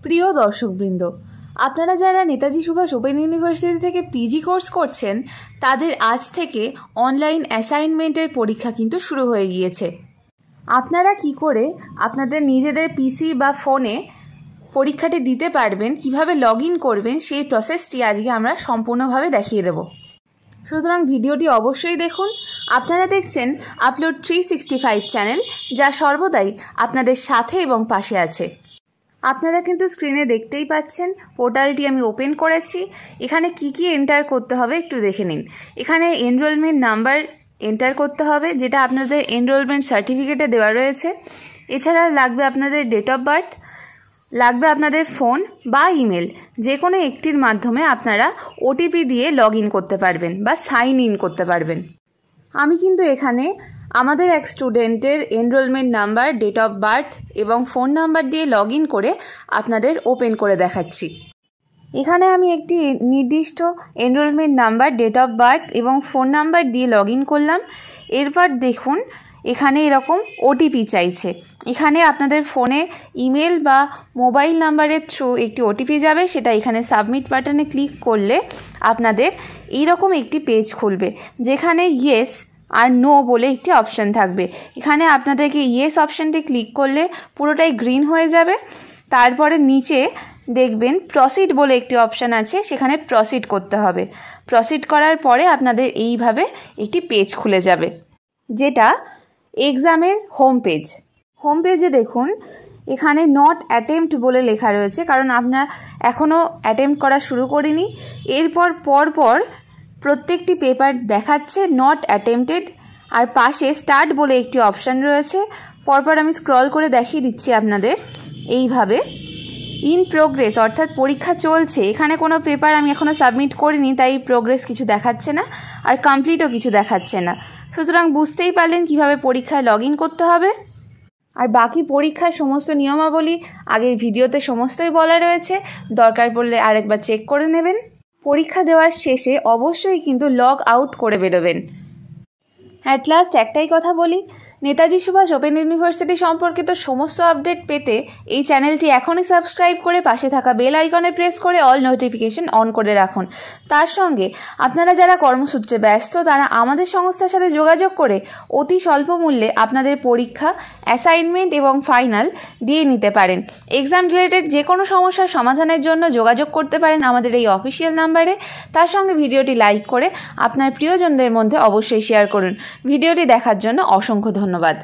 প্রিয় দর্শকবৃন্দ, আপনারা যারা নেতাজি সুভাষ ওপেন ইউনিভার্সিটি থেকে পিজি কোর্স করছেন তাদের আজ থেকে অনলাইন অ্যাসাইনমেন্টের পরীক্ষা কিন্তু শুরু হয়ে গিয়েছে। আপনারা কি করে আপনাদের নিজেদের পিসি বা ফোনে পরীক্ষাটি দিতে পারবেন, কিভাবে লগ ইন করবেন, সেই প্রসেসটি আজকে আমরা সম্পূর্ণভাবে দেখিয়ে দেব। সুতরাং ভিডিওটি অবশ্যই দেখুন। আপনারা দেখছেন আপলোড 365 চ্যানেল, যা সর্বদাই আপনাদের সাথে এবং পাশে আছে। আপনারা কিন্তু স্ক্রিনে দেখতেই পাচ্ছেন পোর্টালটি আমি ওপেন করেছি। এখানে কি কি এন্টার করতে হবে একটু দেখে নিন। এখানে এনরোলমেন্ট নাম্বার এন্টার করতে হবে, যেটা আপনাদের এনরোলমেন্ট সার্টিফিকেটে দেওয়া রয়েছে। এছাড়া লাগবে আপনাদের ডেট অফ বার্থ, লাগবে আপনাদের ফোন বা ইমেল, যে কোনো একটির মাধ্যমে আপনারা ওটিপি দিয়ে লগ ইন করতে পারবেন বা সাইন ইন করতে পারবেন। আমি কিন্তু এখানে আমাদের এক স্টুডেন্টের enrolment number, date of birth এবং ফোন নাম্বার দিয়ে লগ ইন করে আপনাদের ওপেন করে দেখাচ্ছি। এখানে আমি একটি নির্দিষ্ট enrolment number, date of birth এবং ফোন নাম্বার দিয়ে লগ ইন করলাম। এরপর দেখুন এখানে এরকম ওটিপি চাইছে। এখানে আপনাদের ফোনে ইমেল বা মোবাইল নাম্বারের থ্রু একটি ওটিপি যাবে, সেটা এখানে সাবমিট বাটনে ক্লিক করলে আপনাদের এইরকম একটি পেজ খুলবে, যেখানে ইয়েস আর নো বলে একটি অপশান থাকবে। এখানে আপনাদেরকে ইয়েস অপশানটি ক্লিক করলে পুরোটাই গ্রিন হয়ে যাবে। তারপরে নিচে দেখবেন প্রসিড বলে একটি অপশান আছে, সেখানে প্রসিড করতে হবে। প্রসিড করার পরে আপনাদের এইভাবে একটি পেজ খুলে যাবে, যেটা এক্সামের হোম পেজ। হোম পেজে দেখুন এখানে নট অ্যাটেম্পট বলে লেখা রয়েছে, কারণ আমরা এখনও অ্যাটেম্পট করা শুরু করিনি। এরপর পরপর প্রত্যেকটি পেপার দেখাচ্ছে নট অ্যাটেম্পটেড, আর পাশে স্টার্ট বলে একটি অপশান রয়েছে। পরপর আমি স্ক্রল করে দেখিয়ে দিচ্ছি আপনাদের। এইভাবে ইন প্রোগ্রেস অর্থাৎ পরীক্ষা চলছে, এখানে কোনো পেপার আমি এখনও সাবমিট করিনি, তাই প্রোগ্রেস কিছু দেখাচ্ছে না, আর কমপ্লিটও কিছু দেখাচ্ছে না। সুতরাং বুঝতেই পারলেন কিভাবে পরীক্ষায় লগ ইন করতে হবে। আর বাকি পরীক্ষার সমস্ত নিয়মাবলী আগের ভিডিওতে সমস্তই বলা রয়েছে, দরকার পড়লে আরেকবার চেক করে নেবেন। পরীক্ষা দেওয়ার শেষে অবশ্যই কিন্তু লগ আউট করে বেরোবেন। অ্যাট লাস্ট একটাই কথা বলি, নেতাজি সুভাষ ওপেন ইউনিভার্সিটি সম্পর্কিত সমস্ত আপডেট পেতে এই চ্যানেলটি এখনই সাবস্ক্রাইব করে পাশে থাকা বেল আইকনে প্রেস করে অল নোটিফিকেশন অন করে রাখুন। তার সঙ্গে আপনারা যারা কর্মসূত্রে ব্যস্ত তারা আমাদের সংস্থার সাথে যোগাযোগ করে অতি স্বল্প মূল্যে আপনাদের পরীক্ষা, অ্যাসাইনমেন্ট এবং ফাইনাল দিয়ে নিতে পারেন। এক্সাম রিলেটেড যে কোনো সমস্যার সমাধানের জন্য যোগাযোগ করতে পারেন আমাদের এই অফিসিয়াল নাম্বারে। তার সঙ্গে ভিডিওটি লাইক করে আপনার প্রিয়জনদের মধ্যে অবশ্যই শেয়ার করুন। ভিডিওটি দেখার জন্য অসংখ্য ধন্যবাদ।